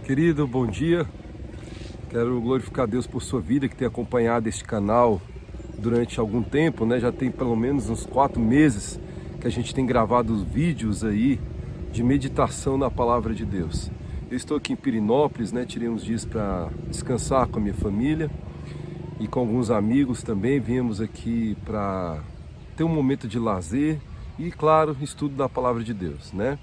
Querido, bom dia. Quero glorificar a Deus por sua vida, que tem acompanhado este canal durante algum tempo, né? Já tem pelo menos uns 4 meses que a gente tem gravado vídeos aí de meditação na Palavra de Deus. Eu estou aqui em Pirenópolis, né? Tirei uns dias para descansar com a minha família e com alguns amigos também. Viemos aqui para ter um momento de lazer e, claro, estudo da Palavra de Deus, né?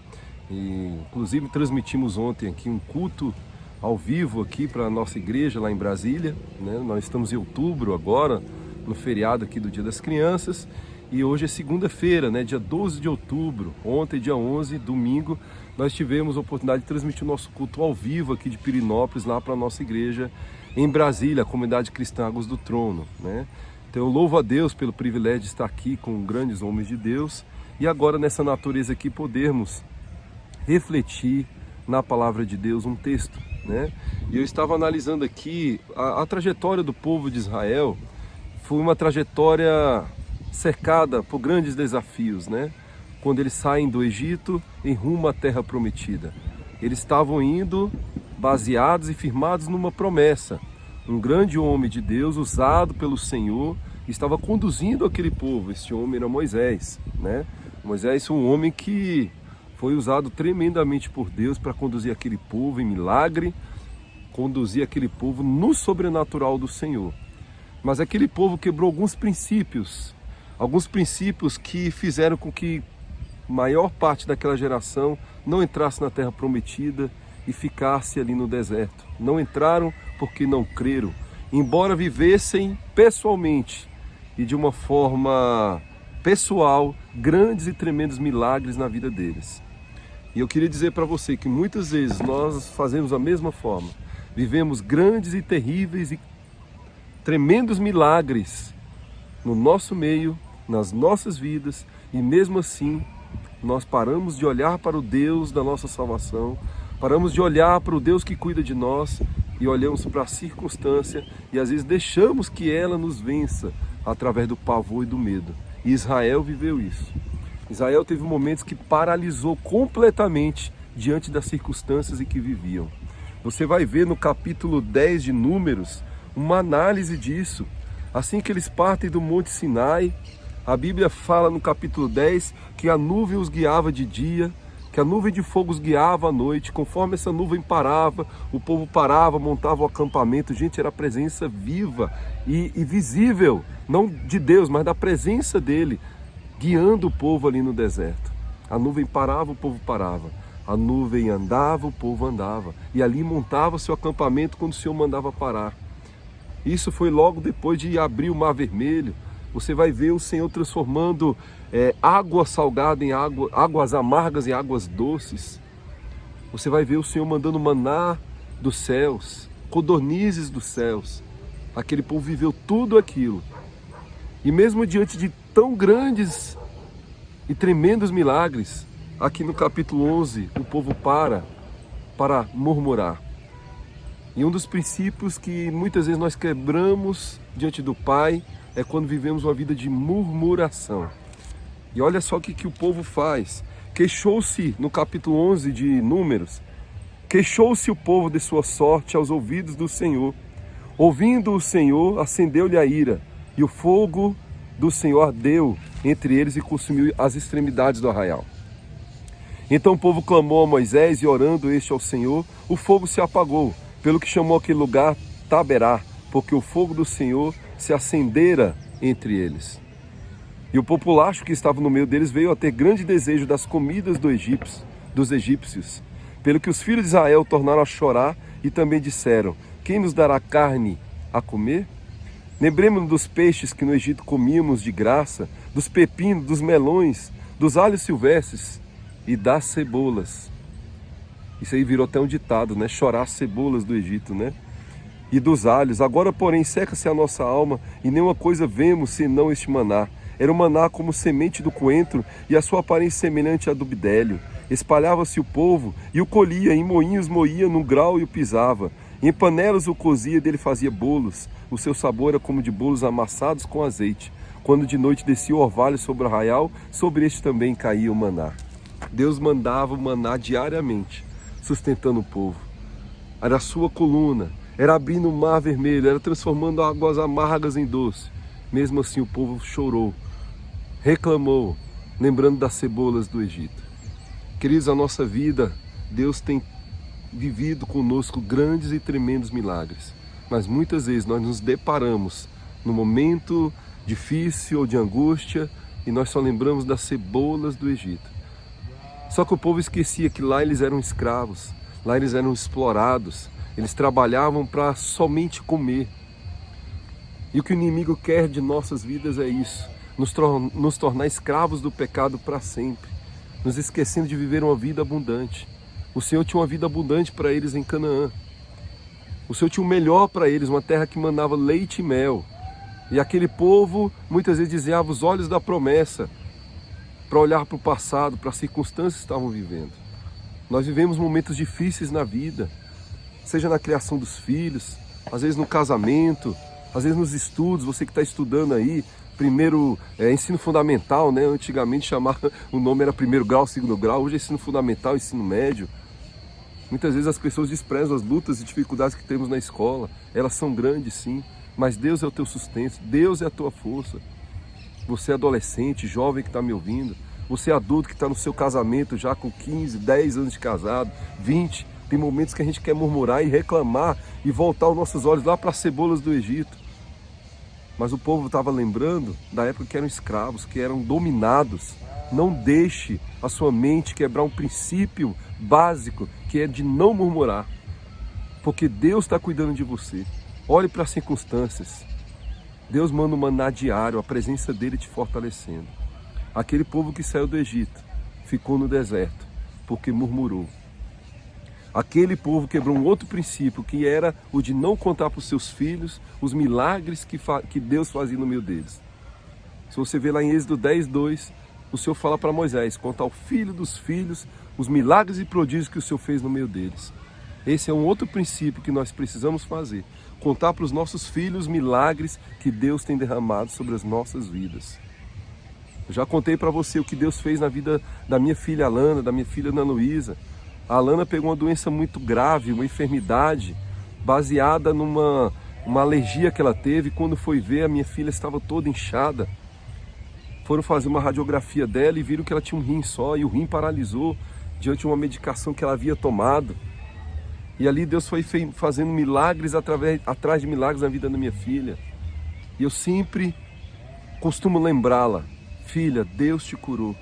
E, inclusive, transmitimos ontem aqui um culto ao vivo aqui para a nossa igreja lá em Brasília, né? Nós estamos em outubro agora, no feriado aqui do Dia das Crianças, e hoje é segunda-feira, né? Dia 12 de outubro. Ontem, dia 11, domingo, nós tivemos a oportunidade de transmitir o nosso culto ao vivo aqui de Pirenópolis, lá para a nossa igreja em Brasília, a Comunidade Cristã Águas do Trono, né? Então eu louvo a Deus pelo privilégio de estar aqui com grandes homens de Deus e agora nessa natureza aqui podermos refletir na palavra de Deus um texto, né? E eu estava analisando aqui a trajetória do povo de Israel. Foi uma trajetória cercada por grandes desafios, né? Quando eles saem do Egito em rumo à terra prometida, eles estavam indo baseados e firmados numa promessa. Um grande homem de Deus, usado pelo Senhor, estava conduzindo aquele povo. Este homem era Moisés, né? Moisés foi um homem que foi usado tremendamente por Deus para conduzir aquele povo em milagre, conduzir aquele povo no sobrenatural do Senhor. Mas aquele povo quebrou alguns princípios que fizeram com que a maior parte daquela geração não entrasse na terra prometida e ficasse ali no deserto. Não entraram porque não creram, embora vivessem pessoalmente e de uma forma pessoal grandes e tremendos milagres na vida deles. E eu queria dizer para você que muitas vezes nós fazemos a mesma forma. Vivemos grandes e terríveis e tremendos milagres no nosso meio, nas nossas vidas, e mesmo assim nós paramos de olhar para o Deus da nossa salvação, paramos de olhar para o Deus que cuida de nós e olhamos para a circunstância e às vezes deixamos que ela nos vença através do pavor e do medo. E Israel viveu isso. Israel teve momentos que paralisou completamente diante das circunstâncias em que viviam. Você vai ver no capítulo 10 de Números uma análise disso. Assim que eles partem do Monte Sinai, a Bíblia fala no capítulo 10 que a nuvem os guiava de dia, que a nuvem de fogo os guiava à noite. Conforme essa nuvem parava, o povo parava, montava o acampamento. Gente, era a presença viva e visível, não de Deus, mas da presença dele, guiando o povo ali no deserto. A nuvem parava, o povo parava. A nuvem andava, o povo andava. E ali montava seu acampamento quando o Senhor mandava parar. Isso foi logo depois de abrir o Mar Vermelho. Você vai ver o Senhor transformando água salgada em águas amargas em águas doces. Você vai ver o Senhor mandando maná dos céus, codornizes dos céus. Aquele povo viveu tudo aquilo. E mesmo diante de tão grandes e tremendos milagres, aqui no capítulo 11, o povo para murmurar. E um dos princípios que muitas vezes nós quebramos diante do Pai é quando vivemos uma vida de murmuração. E olha só o que o povo faz. Queixou-se, no capítulo 11 de Números, queixou-se o povo de sua sorte aos ouvidos do Senhor. Ouvindo o Senhor, acendeu-lhe a ira, e o fogo do Senhor ardeu entre eles e consumiu as extremidades do arraial. Então o povo clamou a Moisés, e orando este ao Senhor, o fogo se apagou, pelo que chamou aquele lugar Taberá, porque o fogo do Senhor se acendera entre eles. E o populacho que estava no meio deles veio a ter grande desejo das comidas dos egípcios, pelo que os filhos de Israel tornaram a chorar e também disseram: quem nos dará carne a comer? Lembremos-nos dos peixes que no Egito comíamos de graça, dos pepinos, dos melões, dos alhos silvestres e das cebolas. Isso aí virou até um ditado, né? Chorar as cebolas do Egito, né? E dos alhos. Agora, porém, seca-se a nossa alma e nenhuma coisa vemos senão este maná. Era um maná como semente do coentro e a sua aparência semelhante à do bidélio. Espalhava-se o povo e o colhia, em moinhos moía num grau e o pisava. Em panelas o cozia e dele fazia bolos. O seu sabor era como de bolos amassados com azeite. Quando de noite descia o orvalho sobre o arraial, sobre este também caía o maná. Deus mandava o maná diariamente, sustentando o povo. era a sua coluna, era abrindo o mar vermelho, era transformando águas amargas em doce. Mesmo assim o povo chorou, reclamou, lembrando das cebolas do Egito. Queridos, a nossa vida, Deus tem vivido conosco grandes e tremendos milagres. Mas muitas vezes nós nos deparamos no momento difícil ou de angústia e nós só lembramos das cebolas do Egito. Só que o povo esquecia que lá eles eram escravos, lá eles eram explorados, eles trabalhavam para somente comer. E o que o inimigo quer de nossas vidas é isso, nos tornar escravos do pecado para sempre, nos esquecendo de viver uma vida abundante. O Senhor tinha uma vida abundante para eles em Canaã. O Senhor tinha o melhor para eles, uma terra que mandava leite e mel. E aquele povo muitas vezes desviava os olhos da promessa para olhar para o passado, para as circunstâncias que estavam vivendo. Nós vivemos momentos difíceis na vida, seja na criação dos filhos, às vezes no casamento, às vezes nos estudos. Você que está estudando aí, primeiro ensino fundamental, né? Antigamente chamava, o nome era primeiro grau, segundo grau, hoje é ensino fundamental, ensino médio. Muitas vezes as pessoas desprezam as lutas e dificuldades que temos na escola. Elas são grandes, sim, mas Deus é o teu sustento, Deus é a tua força. Você é adolescente, jovem que está me ouvindo, você é adulto que está no seu casamento já com 15, 10 anos de casado, 20, tem momentos que a gente quer murmurar e reclamar e voltar os nossos olhos lá para as cebolas do Egito. Mas o povo estava lembrando da época que eram escravos, que eram dominados. Não deixe a sua mente quebrar um princípio básico, que é de não murmurar, porque Deus está cuidando de você. Olhe para as circunstâncias. Deus manda um maná diário, a presença dele te fortalecendo. Aquele povo que saiu do Egito ficou no deserto porque murmurou. Aquele povo quebrou um outro princípio, que era o de não contar para os seus filhos os milagres que Deus fazia no meio deles. Se você vê lá em Êxodo 10, 2, o Senhor fala para Moisés contar ao filho dos filhos os milagres e prodígios que o Senhor fez no meio deles. Esse é um outro princípio que nós precisamos fazer. Contar para os nossos filhos os milagres que Deus tem derramado sobre as nossas vidas. Eu já contei para você o que Deus fez na vida da minha filha Alana, da minha filha Ana Luísa. A Alana pegou uma doença muito grave, uma enfermidade, baseada numa alergia que ela teve. Quando foi ver, a minha filha estava toda inchada. Foram fazer uma radiografia dela e viram que ela tinha um rim só, e o rim paralisou diante de uma medicação que ela havia tomado. E ali Deus foi fazendo milagres atrás de milagres na vida da minha filha. E eu sempre costumo lembrá-la: filha, Deus te curou.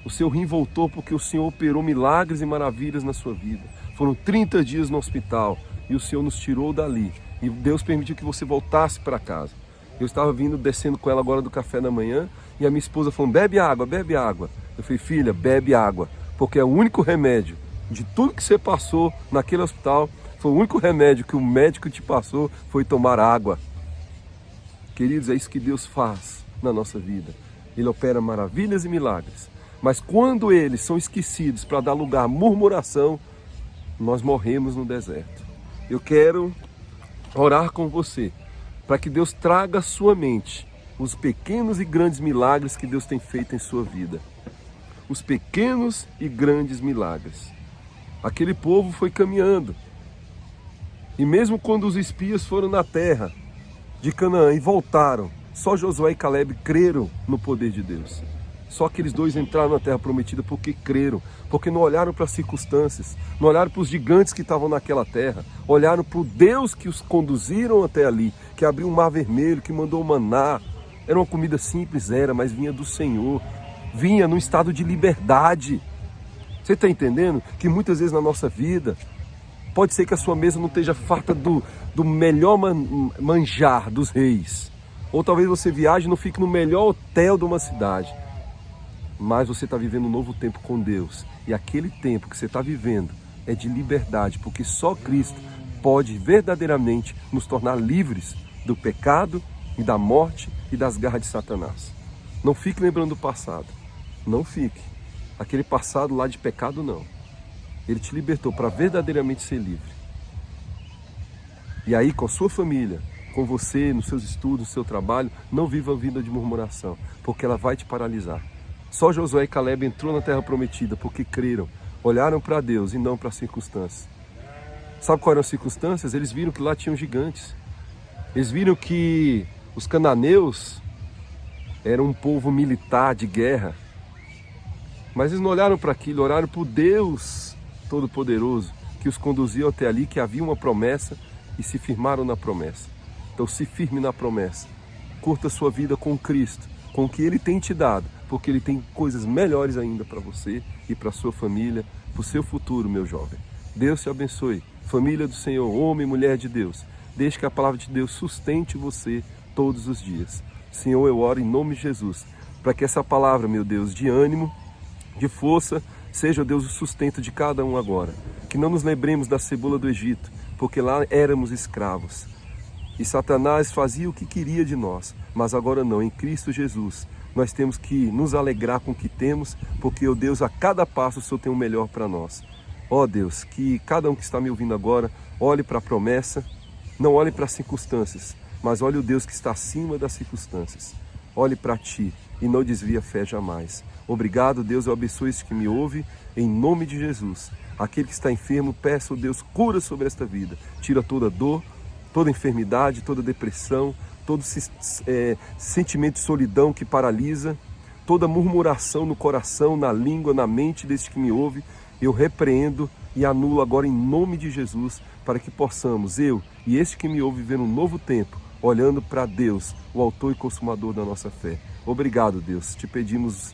O seu rim voltou porque o Senhor operou milagres e maravilhas na sua vida. Foram 30 dias no hospital e o Senhor nos tirou dali. E Deus permitiu que você voltasse para casa. Eu estava descendo com ela agora do café da manhã e a minha esposa falou: bebe água, bebe água. Eu falei: filha, bebe água, porque é o único remédio de tudo que você passou naquele hospital. Foi o único remédio que o médico te passou, foi tomar água. Queridos, é isso que Deus faz na nossa vida. Ele opera maravilhas e milagres. Mas quando eles são esquecidos para dar lugar à murmuração, nós morremos no deserto. Eu quero orar com você, para que Deus traga à sua mente os pequenos e grandes milagres que Deus tem feito em sua vida. Os pequenos e grandes milagres. Aquele povo foi caminhando. E mesmo quando os espias foram na terra de Canaã e voltaram, só Josué e Caleb creram no poder de Deus. Só aqueles dois entraram na terra prometida porque creram, porque não olharam para as circunstâncias, não olharam para os gigantes que estavam naquela terra, olharam para o Deus que os conduziram até ali, que abriu o mar vermelho, que mandou o maná. Era uma comida simples, mas vinha do Senhor, vinha num estado de liberdade. Você está entendendo que muitas vezes na nossa vida, pode ser que a sua mesa não esteja farta do melhor manjar dos reis, ou talvez você viaje e não fique no melhor hotel de uma cidade, mas você está vivendo um novo tempo com Deus, e aquele tempo que você está vivendo é de liberdade, porque só Cristo pode verdadeiramente nos tornar livres do pecado e da morte e das garras de Satanás. Não fique lembrando do passado, não fique. Aquele passado lá de pecado não. Ele te libertou para verdadeiramente ser livre. E aí com a sua família, com você, nos seus estudos, no seu trabalho, não viva a vida de murmuração, porque ela vai te paralisar. Só Josué e Caleb entrou na terra prometida porque creram, olharam para Deus e não para as circunstâncias. Sabe quais eram as circunstâncias? Eles viram que lá tinham gigantes. Eles viram que os cananeus eram um povo militar de guerra. Mas eles não olharam para aquilo, olharam para o Deus Todo-Poderoso que os conduziu até ali, que havia uma promessa, e se firmaram na promessa. Então se firme na promessa. Curta a sua vida com Cristo, com o que Ele tem te dado, porque Ele tem coisas melhores ainda para você e para a sua família, para o seu futuro, meu jovem. Deus te abençoe. Família do Senhor, homem e mulher de Deus. Deixe que a palavra de Deus sustente você todos os dias. Senhor, eu oro em nome de Jesus, para que essa palavra, meu Deus, de ânimo, de força, seja, Deus, o sustento de cada um agora. Que não nos lembremos da cebola do Egito, porque lá éramos escravos. E Satanás fazia o que queria de nós, mas agora não, em Cristo Jesus. Nós temos que nos alegrar com o que temos, porque, ó Deus, a cada passo o Senhor tem o melhor para nós. Ó Deus, que cada um que está me ouvindo agora, olhe para a promessa, não olhe para as circunstâncias, mas olhe o Deus que está acima das circunstâncias. Olhe para ti e não desvie a fé jamais. Obrigado, Deus, eu abençoe esse que me ouve, em nome de Jesus. Aquele que está enfermo, peça, ó Deus, cura sobre esta vida. Tira toda dor, toda enfermidade, toda depressão, todo sentimento de solidão que paralisa, toda murmuração no coração, na língua, na mente deste que me ouve, eu repreendo e anulo agora em nome de Jesus, para que possamos, eu e este que me ouve, viver um novo tempo, olhando para Deus, o autor e consumador da nossa fé. Obrigado, Deus. Te pedimos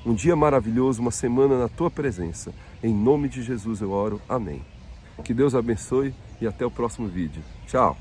um dia maravilhoso, uma semana na Tua presença. Em nome de Jesus eu oro. Amém. Que Deus abençoe e até o próximo vídeo. Tchau.